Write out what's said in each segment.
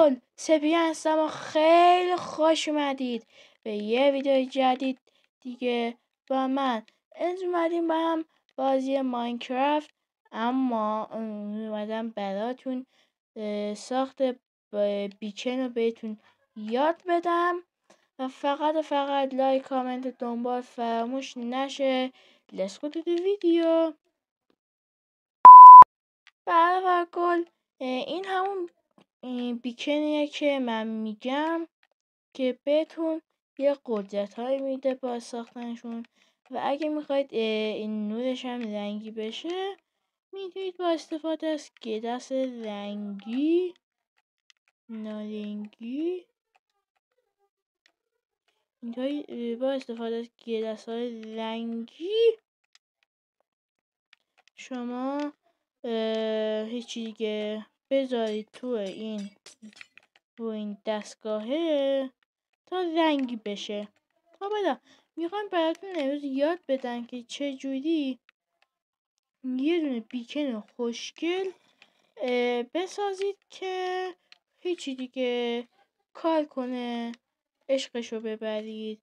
گل سپی هستم و خیلی خوش اومدید به یه ویدیو جدید دیگه با من. امروز اومدیم با هم بازی ماینکرافت، اما اومدم براتون ساخت بیکن رو بهتون یاد بدم و فقط لایک کامنت دنبال فراموش نشه. Let's go to the video. برای گل این همون بیکنیه که من میگم که بهتون یه قدرت هایی میده با ساختنشون، و اگه میخواید این نورش هم رنگی بشه میتونید با استفاده از گدس رنگی نارنگی اینطوری با استفاده از گدس های رنگی شما هیچی دیگه بذارید تو این دستگاهه تا رنگی بشه. خب حالا میخوام براتون امروز یاد بدم که چجوری یه دونه بیکن خوشگل بسازید که هیچی دیگه کار کنه، عشقشو ببرید.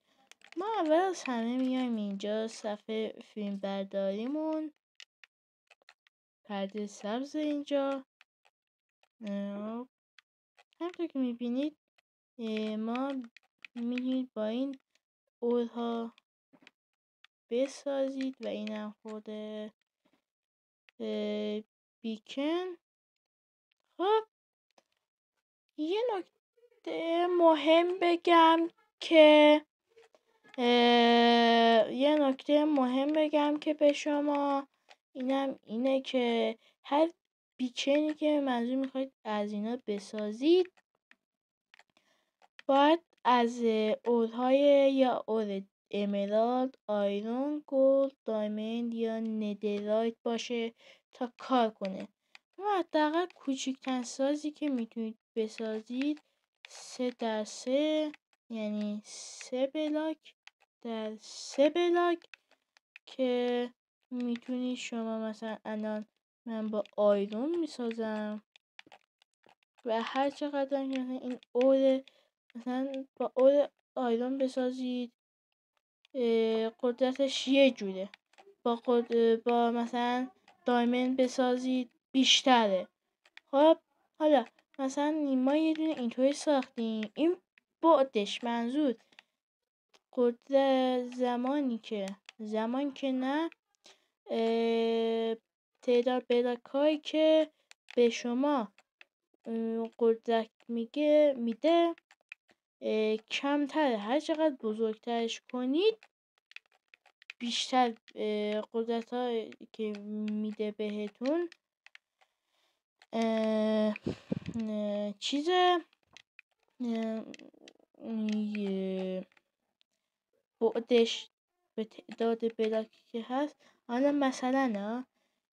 ما اول از همه میایم اینجا صفحه فیلم برداریمون، پرده سبز اینجا. همونطور که میبینید ما میتونید با این اورها بسازید و اینم خود بیکن. خب یه نکته مهم بگم که به شما اینم اینه که هر بیکنی که منظور میخواید از اینا بسازید باید از اورهای یا اور امرالد، آیرون، گلد، دایموند یا ندرایت باشه تا کار کنه. و حداقل کوچکترین سازی که میتونید بسازید 3x3، یعنی 3 بلاک در 3 بلاک، که میتونید شما مثلا الان من با آیرون میسازم و هر چقدر این اور مثلا با اور آیرون بسازید قدرتش یه جوره، با مثلا دایموند بسازید بیشتره. خب حالا مثلا ما یه دونه اینطوری ساختیم، این بعدش منظور قدرت زمان که نه تعداد بلاک‌هایی که به شما قدرت میده کمتره. هر چقدر بزرگترش کنید بیشتر قدرت هایی که میده بهتون بعدش به تعداد بلاکی که هست. حالا مثلا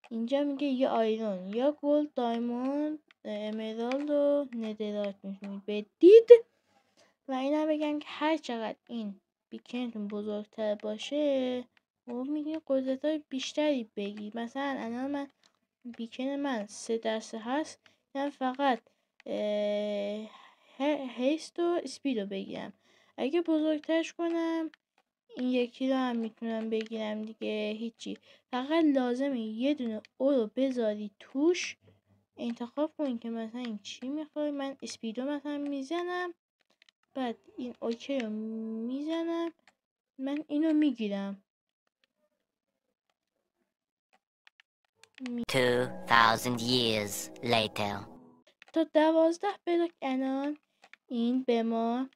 اینجا میگه یا آیرون یا گلد، دایموند، امرالد و ندرایت میتونید بدید. و اینا بگم که هر چقدر این بیکنتون بزرگتر باشه میتونید قدرت های بیشتری بگید. مثلا الان بیکن من 3x3 هست، یعنی فقط هیست و اسپید رو بگیرم. اگه بزرگترش کنم این یکی رو هم میتونم بگیرم دیگه. هیچی، فقط لازمه یه دونه او رو بذاری توش، انتخاب کنید که مثلا این چی میخوای. من اسپیدو مثلا میزنم، بعد این اوکی رو میزنم، من اینو میگیرم. 2000 years later. تا 12 بلاک الان این به ما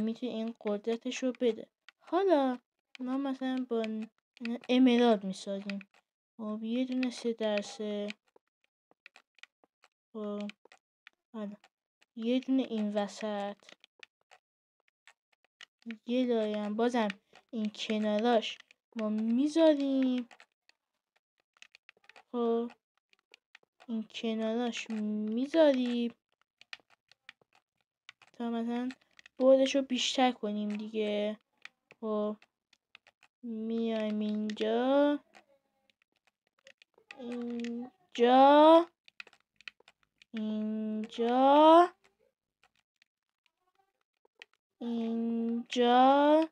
میتونه این قدرتش رو بده. حالا ما مثلا با امرالد میسازیم. خب یه دونه 3x3. خب حالا یه دونه این وسط، یه لایم بازم این کناراش ما میذاریم. خب این کناراش میذاریم تا مثلا بردش رو بیشتر کنیم دیگه. خب میایم اینجا اینجا اینجا.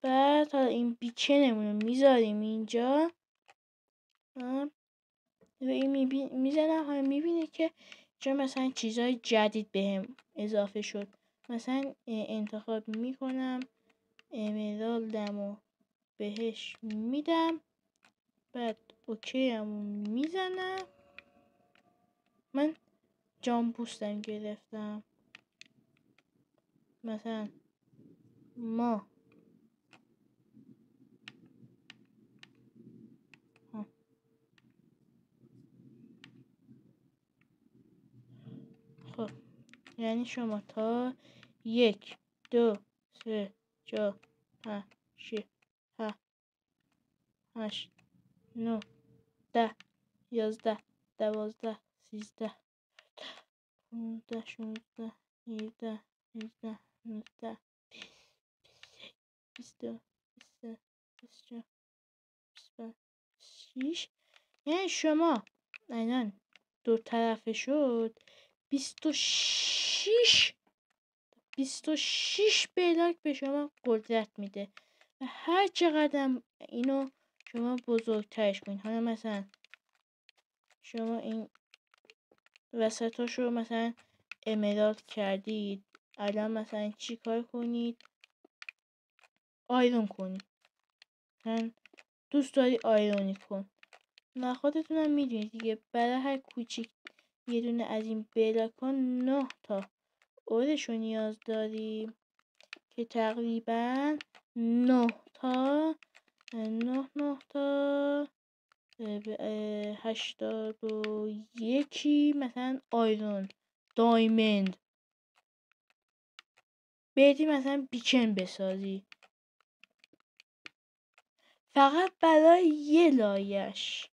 بعد حالا این بیکنمون رو میذاریم اینجا و این میزنم. حالا میبینه که اینجا مثلا چیزهای جدید بهم اضافه شد. مثلا انتخاب میکنم امرالدم رو بهش میدم. بعد اوکی هم میزنم. من جام پوستم گرفتم. مثلا ما خب یعنی شما تا 1 2 3 4 5 6 7 8 9 10 11 12 13 15 16 17 18 19 20 23 24 25 26. یعنی شما الان دو طرفه شد 26 بلاک به شما قدرت میده و هر چقدر اینو شما بزرگترش کنید. حالا مثلا شما این وسطاشو مثلا امرالد کردید، الان مثلا چی کار کنید؟ آیرون کنید. مثلا دوست داری آیرونی کن و خودتونم میدونید دیگه برای هر کوچیک یه دونه از این بلاک‌ها 9 تا اورشو نیاز داریم که تقریبا 9 تا 81 مثلا آیرون دایموند بدی مثلا بیکن بسازی فقط برای یه لایش.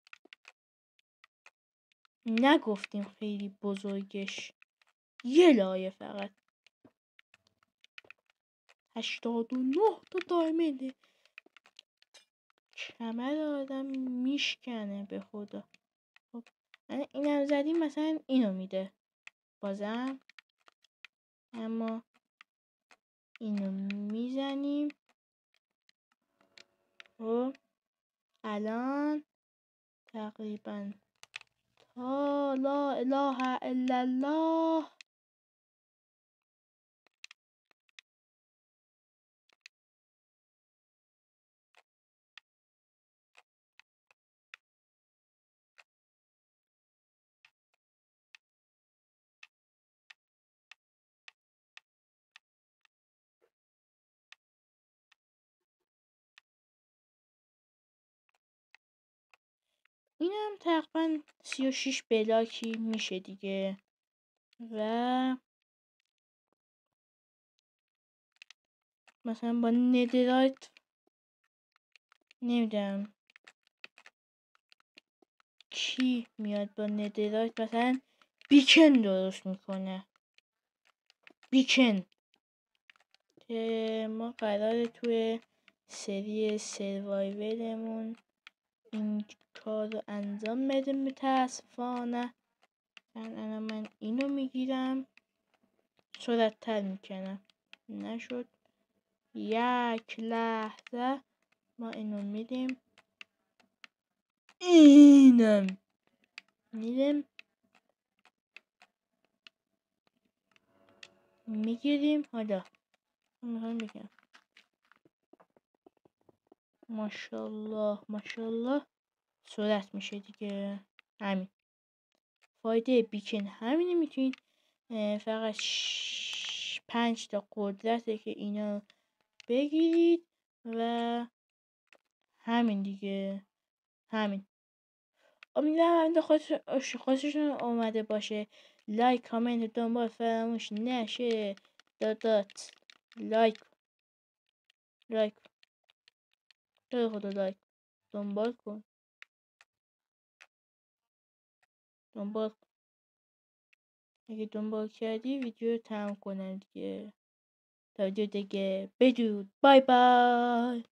نگفتیم خیلی بزرگش، یه لایه فقط 89 تا دایمنده. کمر آدم میشکنه به خدا. خب اینم زدیم مثلا اینو میده بازم، اما اینو میزنیم. خب الان تقریبا تا لا اله الا الله اینم تقریبا 36 بلاکی میشه دیگه. و مثلا با ندرایت نمیدونم کی میاد با ندرایت مثلا بیکن درست میکنه. بیکن که ما قراره توی سری سروایولمون این کار رو انجام بده. متاسفانه الان من اینو میگیرم سرعت تر میکنم، نشد. یک لحظه ما اینو میدیم، اینم میدیم میگیریم. حالا میخوام بگم ماشاءالله ماشاءالله سرعت میشه دیگه. همین فایده بیکن همینه. میتونید فقط 5 تا قدرته که اینا بگیرید و همین دیگه. همین. امیدوارم خوششون اومده باشه. لایک کامنت دنبال فراموش نشه. دادات لایک خدا لایک دنبال کن. اگه دنبال کردی ویدیو رو تمام کنم دیگه. تا ویدیو دیگه بدرود. بای بای.